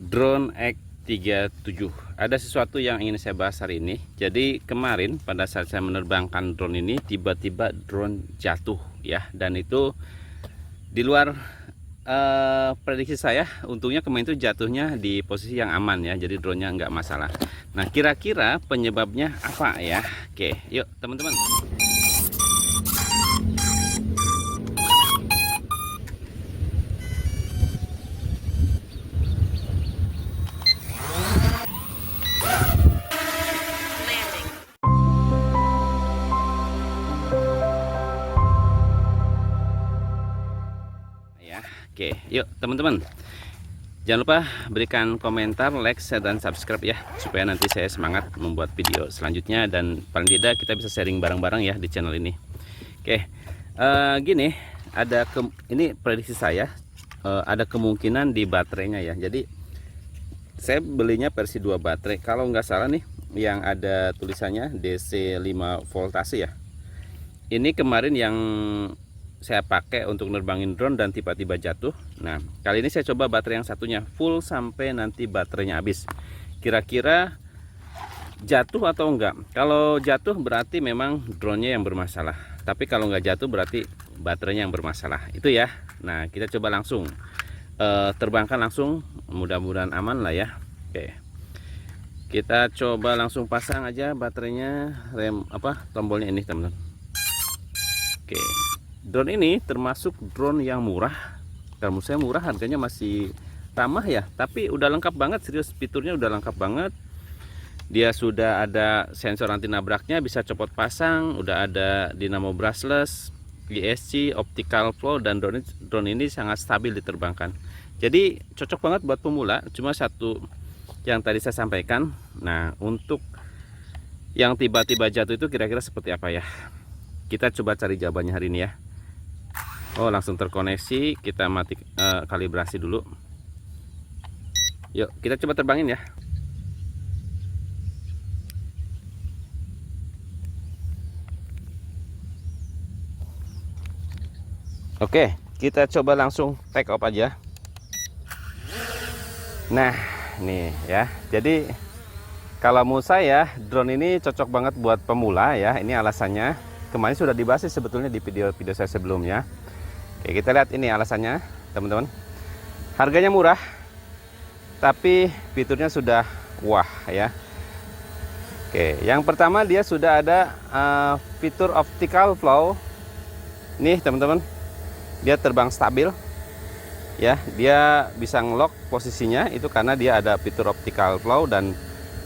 Drone X37. Ada sesuatu yang ingin saya bahas hari ini. Jadi kemarin pada saat saya menerbangkan drone ini, tiba-tiba drone jatuh ya, dan itu di luar prediksi saya. Untungnya kemarin itu jatuhnya di posisi yang aman ya, jadi drone-nya nggak masalah. Nah, kira-kira penyebabnya apa ya? Oke, yuk teman-teman. Oke, yuk teman-teman. Jangan lupa berikan komentar, like, share, dan subscribe ya, supaya nanti saya semangat membuat video selanjutnya dan paling tidak kita bisa sharing bareng-bareng ya di channel ini. Oke, gini, ini prediksi saya, ada kemungkinan di baterainya ya. Jadi saya belinya versi 2 baterai. Kalau nggak salah nih, yang ada tulisannya DC 5 voltase ya. Ini kemarin yang saya pakai untuk nerbangin drone dan tiba-tiba jatuh. Nah, kali ini saya coba baterai yang satunya full sampai nanti baterainya habis. Kira-kira jatuh atau enggak? Kalau jatuh berarti memang drone-nya yang bermasalah. Tapi kalau nggak jatuh berarti baterainya yang bermasalah. Itu ya. Nah, kita coba langsung terbangkan langsung. Mudah-mudahan aman lah ya. Oke. Kita coba langsung pasang aja baterainya, tombolnya ini teman-teman. Oke. Drone ini termasuk drone yang murah. Kalau menurut saya murah, harganya masih ramah ya. Tapi udah lengkap banget, serius, fiturnya udah lengkap banget. Dia sudah ada sensor anti nabraknya, bisa copot pasang, udah ada dynamo brushless, ESC, optical flow, dan drone ini sangat stabil diterbangkan. Jadi cocok banget buat pemula. Cuma satu yang tadi saya sampaikan. Nah, untuk yang tiba-tiba jatuh itu kira-kira seperti apa ya? Kita coba cari jawabannya hari ini ya. Oh, langsung terkoneksi. Kita mati kalibrasi dulu. Yuk kita coba terbangin ya. Oke, kita coba langsung take off aja. Nah, nih ya. Jadi kalau menurut saya drone ini cocok banget buat pemula ya. Ini alasannya. Kemarin sudah dibahas sebetulnya di video saya sebelumnya. Oke, kita lihat ini alasannya teman-teman. Harganya murah, tapi fiturnya sudah wah ya. Oke, yang pertama dia sudah ada fitur optical flow. Nih teman-teman, dia terbang stabil ya. Dia bisa ngelock posisinya itu karena dia ada fitur optical flow dan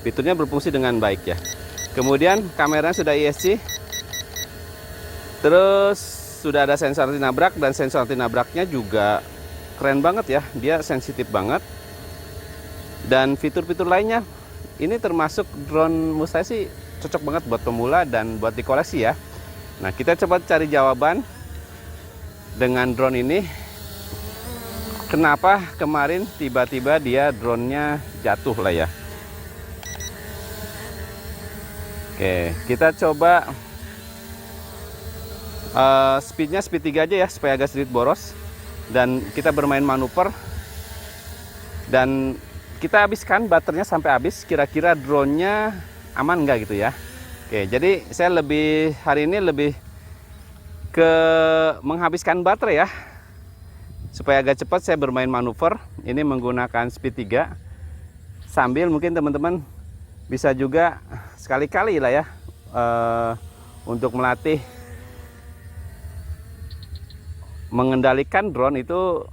fiturnya berfungsi dengan baik ya. Kemudian kameranya sudah ESC. Terus sudah ada sensor anti nabrak, dan sensor anti nabraknya juga keren banget ya. Dia sensitif banget. Dan fitur-fitur lainnya ini termasuk drone menurut saya sih cocok banget buat pemula dan buat dikoleksi ya. Nah, kita coba cari jawaban dengan drone ini. Kenapa kemarin tiba-tiba dia drone-nya jatuh lah ya. Oke, kita coba speednya speed 3 aja ya, supaya agak sedikit boros. Dan kita bermain manuver, dan kita habiskan baterainya sampai habis. Kira-kira drone-nya aman nggak gitu ya. Oke, jadi saya hari ini lebih ke menghabiskan baterai ya, supaya agak cepat. Saya bermain manuver ini menggunakan speed 3, sambil mungkin teman-teman bisa juga sekali-kali lah ya untuk melatih mengendalikan drone itu.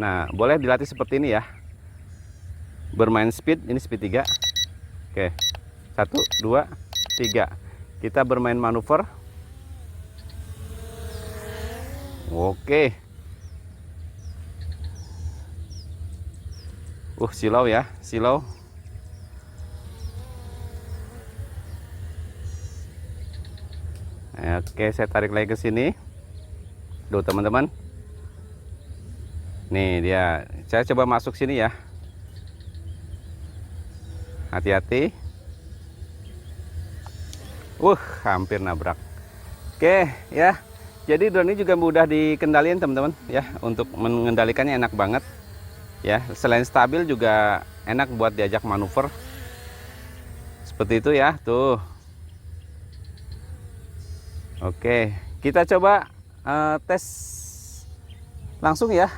Nah, boleh dilatih seperti ini ya. Bermain speed, ini speed 3. Oke. 1 2 3. Kita bermain manuver. Oke. Silau ya, silau. Oke, saya tarik lagi ke sini. Tuh teman-teman, nih dia. Saya coba masuk sini ya, hati-hati. Hampir nabrak. Oke ya, jadi drone ini juga mudah dikendalikan teman-teman ya. Untuk mengendalikannya enak banget. Ya, selain stabil juga enak buat diajak manuver. Seperti itu ya, tuh. Oke, kita coba tes langsung ya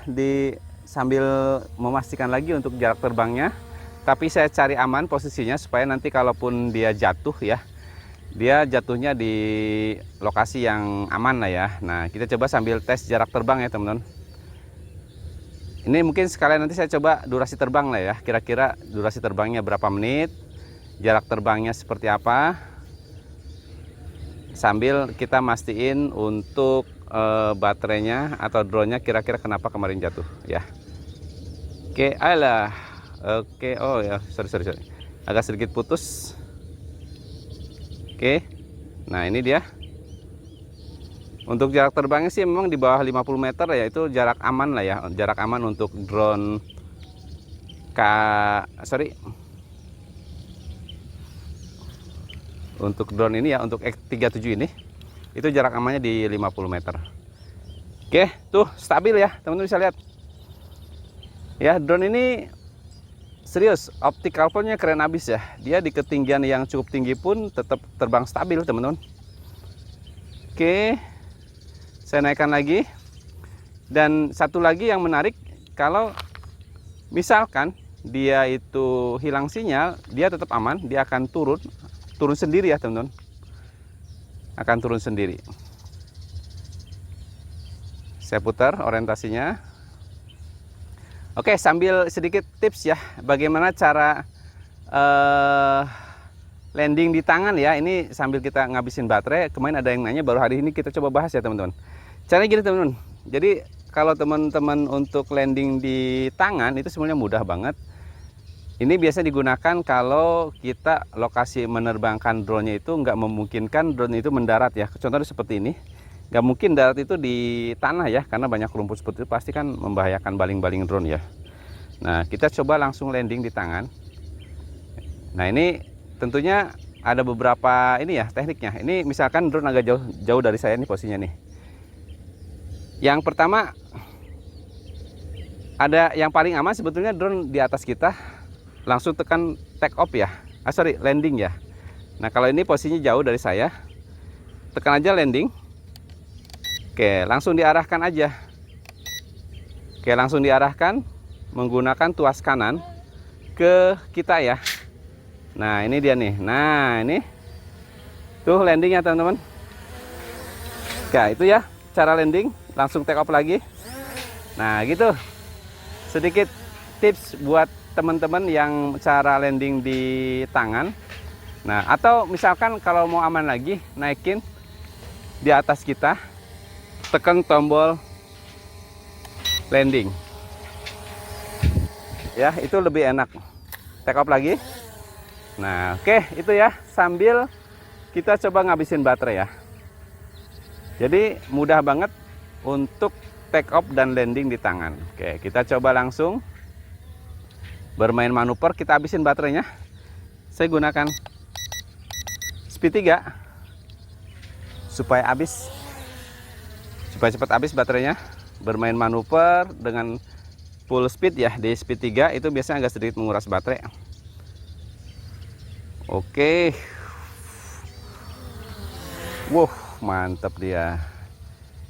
sambil memastikan lagi untuk jarak terbangnya. Tapi saya cari aman posisinya supaya nanti kalaupun dia jatuh ya, dia jatuhnya di lokasi yang aman lah ya. Nah, kita coba sambil tes jarak terbang ya teman-teman. Ini mungkin sekalian nanti saya coba durasi terbang lah ya. Kira-kira durasi terbangnya berapa menit, jarak terbangnya seperti apa. Sambil kita mastiin untuk baterainya atau drone-nya kira-kira kenapa kemarin jatuh ya. Oke, alah. Oke, oh ya, sorry. Agak sedikit putus. Oke. Nah, ini dia. Untuk jarak terbangnya sih memang di bawah 50 meter ya, itu jarak aman lah ya. Jarak aman untuk drone untuk drone ini ya, untuk X37 ini itu jarak amannya di 50 meter. Oke, tuh stabil ya teman-teman, bisa lihat ya. Drone ini serius, optical point-nya keren abis ya. Dia di ketinggian yang cukup tinggi pun tetap terbang stabil teman-teman. Oke, saya naikkan lagi. Dan satu lagi yang menarik, kalau misalkan dia itu hilang sinyal, dia tetap aman, dia akan turun sendiri ya teman-teman, akan turun sendiri. Saya putar orientasinya. Oke, sambil sedikit tips ya, bagaimana cara landing di tangan ya. Ini sambil kita ngabisin baterai. Kemarin ada yang nanya, baru hari ini kita coba bahas ya teman-teman. Caranya gini teman-teman, jadi kalau teman-teman untuk landing di tangan itu sebenarnya mudah banget. Ini biasa digunakan kalau kita lokasi menerbangkan drone-nya itu nggak memungkinkan drone itu mendarat ya. Contohnya seperti ini, nggak mungkin darat itu di tanah ya, karena banyak rumput seperti itu pasti kan membahayakan baling-baling drone ya. Nah, kita coba langsung landing di tangan. Nah, ini tentunya ada beberapa ini ya tekniknya. Ini misalkan drone agak jauh dari saya nih posisinya nih. Yang pertama, ada yang paling aman sebetulnya drone di atas kita. Langsung tekan take off ya, landing ya. Nah, kalau ini posisinya jauh dari saya, tekan aja landing. Oke, langsung diarahkan aja. Oke, langsung diarahkan menggunakan tuas kanan ke kita ya. Nah, ini dia nih. Nah, ini tuh landingnya teman-teman. Oke, itu ya cara landing. Langsung take off lagi. Nah, gitu. Sedikit tips buat teman-teman yang cara landing di tangan. Nah, atau misalkan kalau mau aman lagi, naikin di atas kita, tekan tombol landing ya, itu lebih enak. Take off lagi. Nah, oke, itu ya, sambil kita coba ngabisin baterai ya. Jadi mudah banget untuk take off dan landing di tangan. Oke, kita coba langsung bermain manuver, kita habisin baterainya. Saya gunakan speed 3 supaya cepat habis baterainya. Bermain manuver dengan full speed ya, di speed 3 itu biasanya agak sedikit menguras baterai. Oke. Wow, mantap dia.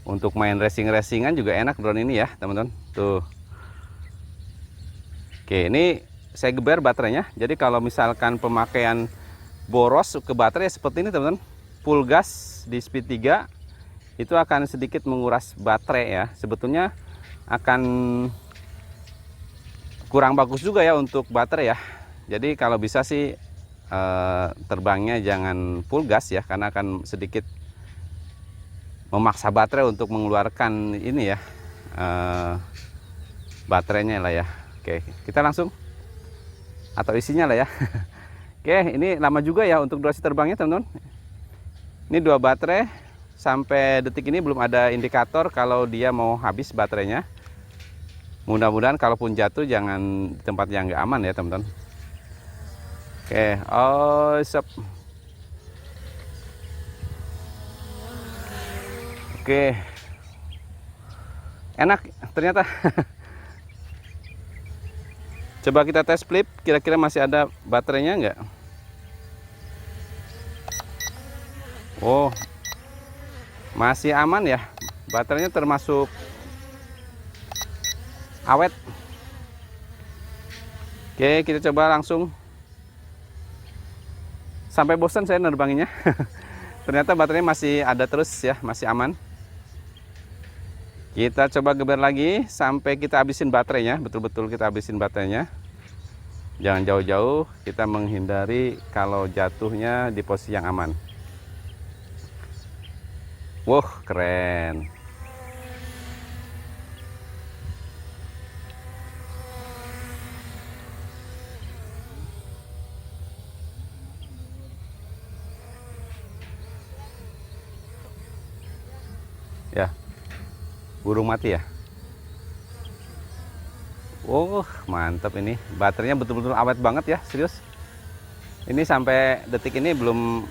Untuk main racingan juga enak drone ini ya teman-teman. Tuh. Oke, ini saya geber baterainya. Jadi kalau misalkan pemakaian boros ke baterai seperti ini teman-teman, full gas di speed 3 itu akan sedikit menguras baterai ya. Sebetulnya akan kurang bagus juga ya untuk baterai ya. Jadi kalau bisa sih terbangnya jangan full gas ya, karena akan sedikit memaksa baterai untuk mengeluarkan ini ya, baterainya lah ya. Oke, kita langsung, atau isinya lah ya. Oke, ini lama juga ya untuk durasi terbangnya teman-teman. Ini 2 baterai, sampai detik ini belum ada indikator kalau dia mau habis baterainya. Mudah-mudahan kalaupun jatuh jangan di tempat yang nggak aman ya teman-teman. Oke, oh siap. Oke, enak ternyata. Coba kita tes flip, kira-kira masih ada baterainya enggak? Oh, masih aman ya. Baterainya termasuk awet. Oke, kita coba langsung. Sampai bosan saya nerbanginnya. Ternyata baterainya masih ada terus ya, masih aman. Kita coba geber lagi sampai kita habisin baterainya, betul-betul kita habisin baterainya. Jangan jauh-jauh, kita menghindari kalau jatuhnya di posisi yang aman. Wah, keren. Ya, burung mati ya. Oh, mantap ini. Baterainya betul-betul awet banget ya, serius. Ini sampai detik ini belum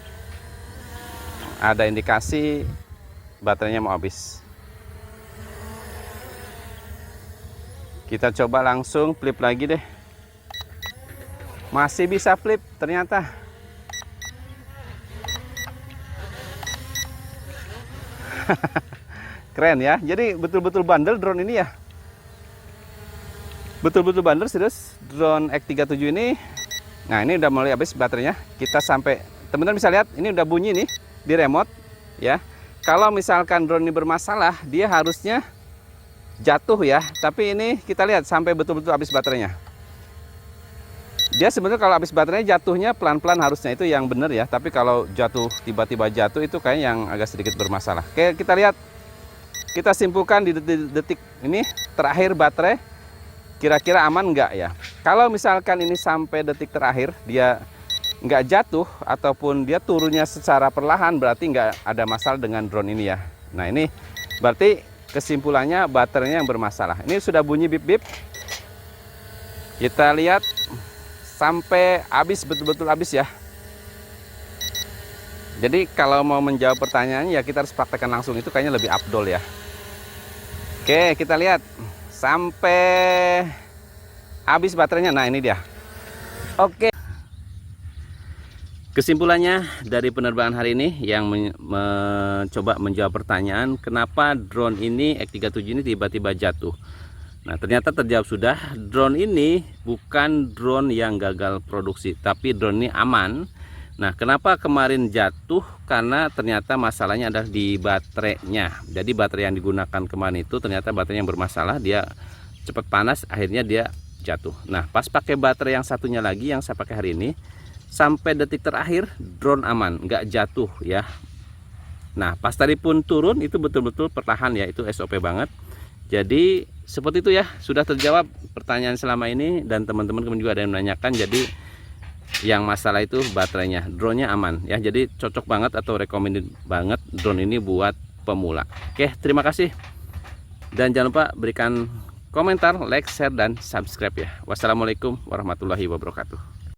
ada indikasi baterainya mau habis. Kita coba langsung flip lagi deh. Masih bisa flip ternyata. Keren ya. Jadi betul-betul bandel drone ini ya. Betul-betul bandel serius drone X37 ini. Nah, ini udah mulai habis baterainya. Kita sampai, teman-teman bisa lihat ini udah bunyi nih di remote ya. Kalau misalkan drone ini bermasalah, dia harusnya jatuh ya. Tapi ini kita lihat sampai betul-betul habis baterainya. Dia sebenarnya kalau habis baterainya jatuhnya pelan-pelan harusnya, itu yang benar ya. Tapi kalau jatuh tiba-tiba jatuh itu kayak yang agak sedikit bermasalah. Oke, kita lihat. Kita simpulkan di detik ini terakhir baterai. Kira-kira aman nggak ya? Kalau misalkan ini sampai detik terakhir dia nggak jatuh ataupun dia turunnya secara perlahan, berarti nggak ada masalah dengan drone ini ya. Nah, ini berarti kesimpulannya baterainya yang bermasalah. Ini sudah bunyi bip-bip. Kita lihat sampai habis, betul-betul habis ya. Jadi kalau mau menjawab pertanyaannya ya kita harus praktekkan langsung, itu kayaknya lebih afdol ya. Oke, kita lihat sampai habis baterainya. Nah, ini dia. Oke. Kesimpulannya dari penerbangan hari ini yang mencoba menjawab pertanyaan kenapa drone ini X37 ini tiba-tiba jatuh. Nah, ternyata terjawab sudah. Drone ini bukan drone yang gagal produksi, tapi drone ini aman. Nah, kenapa kemarin jatuh? Karena ternyata masalahnya adalah di baterainya. Jadi baterai yang digunakan kemarin itu ternyata baterai yang bermasalah, dia cepat panas, akhirnya dia jatuh. Nah, pas pakai baterai yang satunya lagi yang saya pakai hari ini, sampai detik terakhir drone aman, nggak jatuh ya. Nah, pas tadi pun turun itu betul-betul pertahan ya, itu SOP banget. Jadi seperti itu ya, sudah terjawab pertanyaan selama ini, dan teman-teman juga ada yang menanyakan. Jadi yang masalah itu baterainya, drone-nya aman ya. Jadi cocok banget atau recommended banget drone ini buat pemula. Oke, terima kasih. Dan jangan lupa berikan komentar, like, share, dan subscribe ya. Wassalamualaikum warahmatullahi wabarakatuh.